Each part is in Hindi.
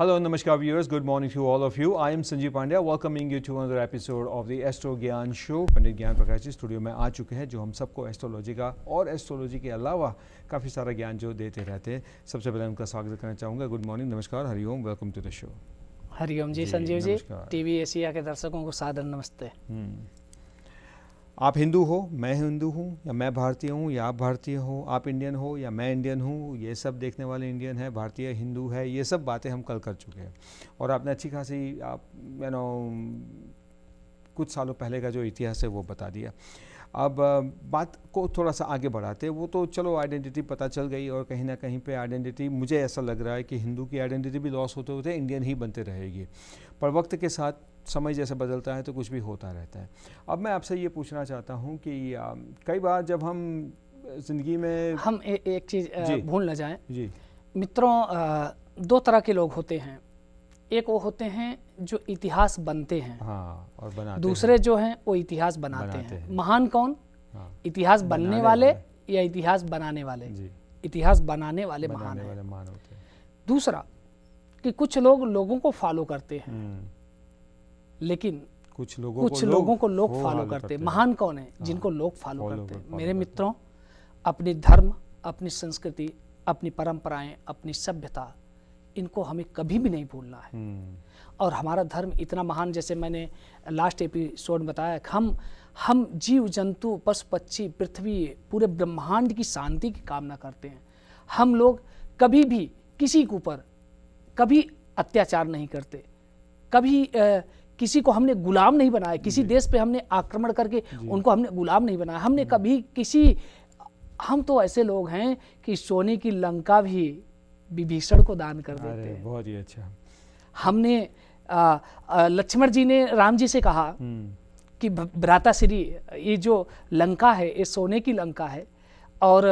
Hello, Namaskar viewers. Good morning to all of you. I am Sanjeev Pandya, welcoming you to another episode of the Astro Gyan Show. पंडित ज्ञान प्रकाश जी स्टूडियो में आ चुके हैं, जो हम सबको एस्ट्रोलॉजी का और एस्ट्रोलॉजी के अलावा काफ़ी सारा ज्ञान जो देते रहते हैं। सबसे पहले उनका स्वागत करना चाहूँगा। गुड मॉर्निंग, नमस्कार, Hariom, welcome to the show. Hariom ji, Sanjeev ji, TV Asia के दर्शकों को सादर नमस्ते। आप हिंदू हो, मैं हिंदू हूँ, या मैं भारतीय हूँ या आप भारतीय हो, आप इंडियन हो या मैं इंडियन हूँ, ये सब देखने वाले इंडियन है, भारतीय हिंदू है, ये सब बातें हम कल कर चुके हैं। और आपने अच्छी खासी आप कुछ सालों पहले का जो इतिहास है वो बता दिया। अब बात को थोड़ा सा आगे बढ़ाते, वो तो चलो आइडेंटिटी पता चल गई, और कहीं ना कहीं पे आइडेंटिटी मुझे ऐसा लग रहा है कि हिंदू की आइडेंटिटी भी लॉस होते होते इंडियन ही बनते रहेगी। पर वक्त के साथ समय जैसे बदलता है तो कुछ भी होता रहता है। अब मैं आपसे ये पूछना चाहता हूँ कि कई बार जब हम ज़िंदगी में हम एक चीज़ भूल न जाएं जी मित्रों, दो तरह के लोग होते हैं। एक वो होते हैं जो इतिहास बनते हैं, हाँ, और बनाते दूसरे हैं। जो हैं वो इतिहास बनाते हैं। महान कौन? हाँ, इतिहास बनने वाले या इतिहास बनाने वाले? इतिहास बनाने वाले महान होते हैं। दूसरा कि कुछ लोगों को फॉलो करते हैं, लेकिन कुछ लोगों को लोग फॉलो करते हैं। महान कौन है? जिनको लोग फॉलो करते हैं। मेरे मित्रों, अपनी धर्म, अपनी संस्कृति, अपनी परंपराएं, अपनी सभ्यता, इनको हमें कभी भी नहीं भूलना है। और हमारा धर्म इतना महान, जैसे मैंने लास्ट एपिसोड में बताया, हम जीव जंतु, पशु पक्षी, पृथ्वी, पूरे ब्रह्मांड की शांति की कामना करते हैं। हम लोग कभी भी किसी के ऊपर कभी अत्याचार नहीं करते, कभी किसी को हमने गुलाम नहीं बनाया, किसी देश पे हमने आक्रमण करके उनको हमने गुलाम नहीं बनाया। हमने कभी हम तो ऐसे लोग हैं कि सोने की लंका भी विभीषण को दान कर देते हैं। बहुत ही अच्छा। हमने लक्ष्मण जी ने राम जी से कहा कि भ्राताश्री, ये जो लंका है ये सोने की लंका है और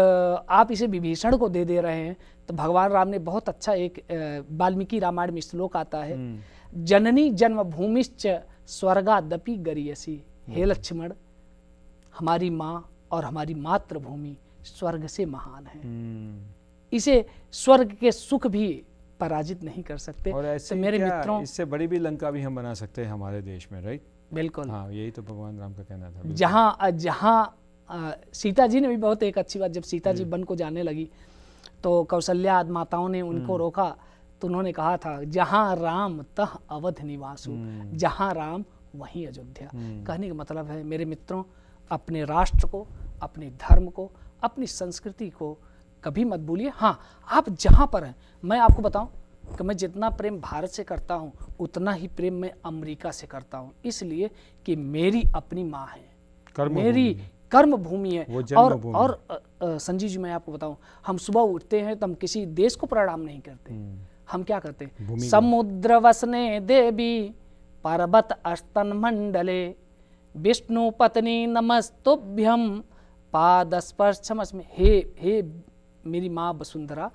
आप इसे विभीषण को दे रहे हैं। तो भगवान राम ने बहुत अच्छा, एक वाल्मीकि रामायण में श्लोक आता है, जननी जन्मभूमिश्च स्वर्गादपि गरीयसी। हे लक्ष्मण, हमारी माँ और हमारी मातृभूमि स्वर्ग से महान है, इसे स्वर्ग के सुख भी पराजित नहीं कर सकते। और ऐसे मेरे मित्रों, इससे बड़ी भी लंका भी हम बना सकते हैं हमारे देश में, राइट? बिल्कुल, हाँ, यही तो भगवान राम का कहना था। जहाँ सीता जी ने भी बहुत एक अच्छी बात, जब सीता जी वन को जाने लगी तो कौशल्या आदि माताओं ने उनको रोका, तो उन्होंने कहा था, जहाँ राम तह अवध निवासु, जहाँ राम वहीं अयोध्या। कहने का मतलब है मेरे मित्रों, अपने राष्ट्र को, अपने धर्म को, अपनी संस्कृति को कभी मत भूलिए। हाँ, आप जहाँ पर हैं, मैं आपको बताऊं कि मैं जितना प्रेम भारत से करता हूँ उतना ही प्रेम मैं अमेरिका से करता हूँ, इसलिए कि मेरी अपनी माँ है, मेरी कर्म भूमि है। और संजीव जी, मैं आपको बताऊं, हम सुबह उठते हैं तो हम किसी देश को प्रणाम नहीं करते, हम क्या करते हैं? समुद्र वसने देवी पर्वत अस्तन मंडले विष्णु पत्नी नमस्तुभ्यम पाद स्पर्शमस्मि। हे मेरी माँ वसुंधरा,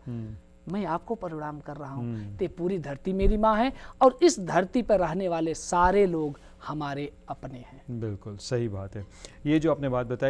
मैं आपको प्रणाम कर रहा हूँ। ते पूरी धरती मेरी माँ है और इस धरती पर रहने वाले सारे लोग हमारे अपने हैं। बिल्कुल सही बात है। ये जो आपने बात बताई